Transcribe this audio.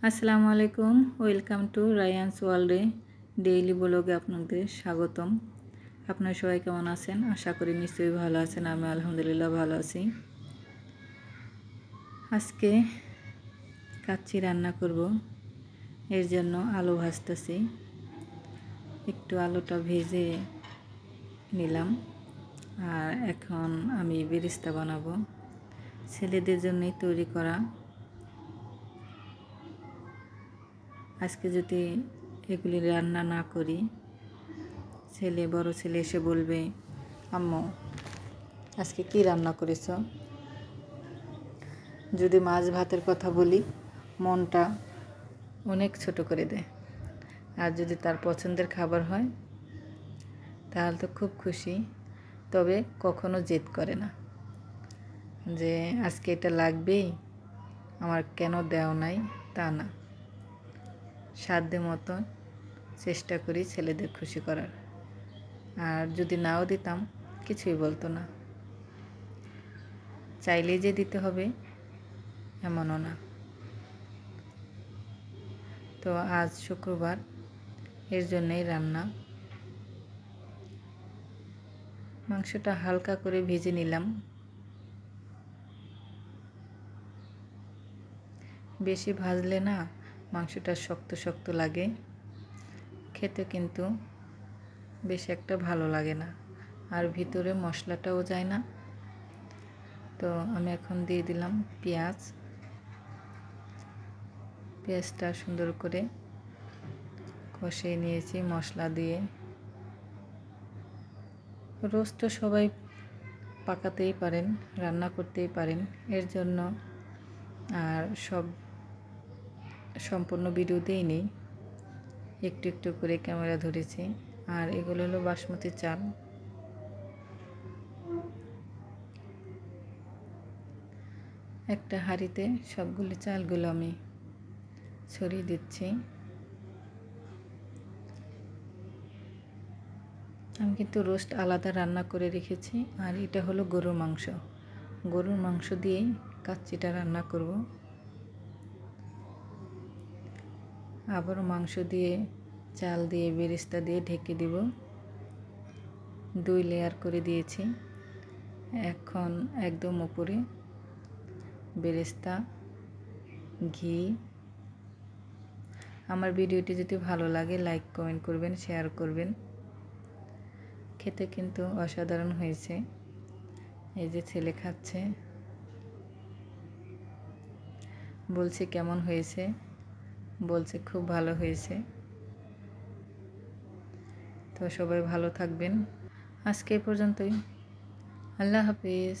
আসসালামু আলাইকুম, welcome to রায়ানস ওয়ার্ল্ডে ডেইলি ব্লগে আপনাদের স্বাগতম। আপনারা সবাই কেমন আছেন? আশা করি নিশ্চয়ই ভালো আছেন। আমি আলহামদুলিল্লাহ ভালো আছি। আজকে কাচ্চি রান্না করব, এর জন্য আলু ভাজতেছি। একটু আলুটা ভেজে নিলাম, আর এখন আমি বেরেস্তা বানাবো। ছেলেদের জন্যই তৈরি করা। আজকে যদি এগুলি রান্না না করি, বড় ছেলে এসে বলবে, আম্মু আজকে কি রান্না করেছ? যদি মাছ ভাতের কথা বলি, মনটা অনেক ছোট করে দেয়। আর যদি তার পছন্দের খাবার হয় তাহলে তো খুব খুশি, তবে কখনো জেদ করে না যে আজকে এটা লাগবেই, আমার কেন দেও নাই, তা না। সাধ্য মতো চেষ্টা করি ছেলেদের খুশি করার। আর যদি নাও দিতাম কিছুই বলতো না। চাইলেই যে দিতে হবে এমনও না। তো আজ শুক্রবার, এর জন্যই রান্না। মাংসটা হালকা করে ভেজে নিলাম। বেশি ভাজলে না মাংসটা শক্ত শক্ত লাগে, খেতে কিন্তু বেশ একটা ভালো লাগে না, আর ভিতরে মশলাটাও যায় না। তো আমি এখন দিয়ে দিলাম পেঁয়াজটা সুন্দর করে কষিয়ে নিয়েছি মশলা দিয়ে। রোস্ট তো সবাই পাকাতেই পারেন, রান্না করতেই পারেন, এর জন্য আর সম্পূর্ণ ভিডিও দেইনি, একটু একটু করে ক্যামেরা ধরেছি। আর এগুলো হলো বাসমতি চাল। একটা হাঁড়িতে সবগুলো চালগুলো আমি ছড়িয়ে দিচ্ছি। আমি কিন্তু রোস্ট আলাদা রান্না করে রেখেছি, আর এটা হলো গরুর মাংস। গরুর মাংস দিয়েই কাচ্চিটা রান্না করব। আবারও মাংস দিয়ে, চাল দিয়ে, বেরেস্তা দিয়ে ঢেকে দিব। 2 লেয়ার করে দিয়েছি। এখন একদম উপরে বেরেস্তা, ঘি। আমার ভিডিওটি যদি ভালো লাগে লাইক কমেন্ট করবেন, শেয়ার করবেন। খেতে কিন্তু অসাধারণ হয়েছে। এই যে ছেলে খাচ্ছে, বলছে কেমন হয়েছে, বলছে খুব ভালো হয়েছে। তো সবাই ভালো থাকবেন। আজকে এই পর্যন্তই। আল্লাহ হাফেজ।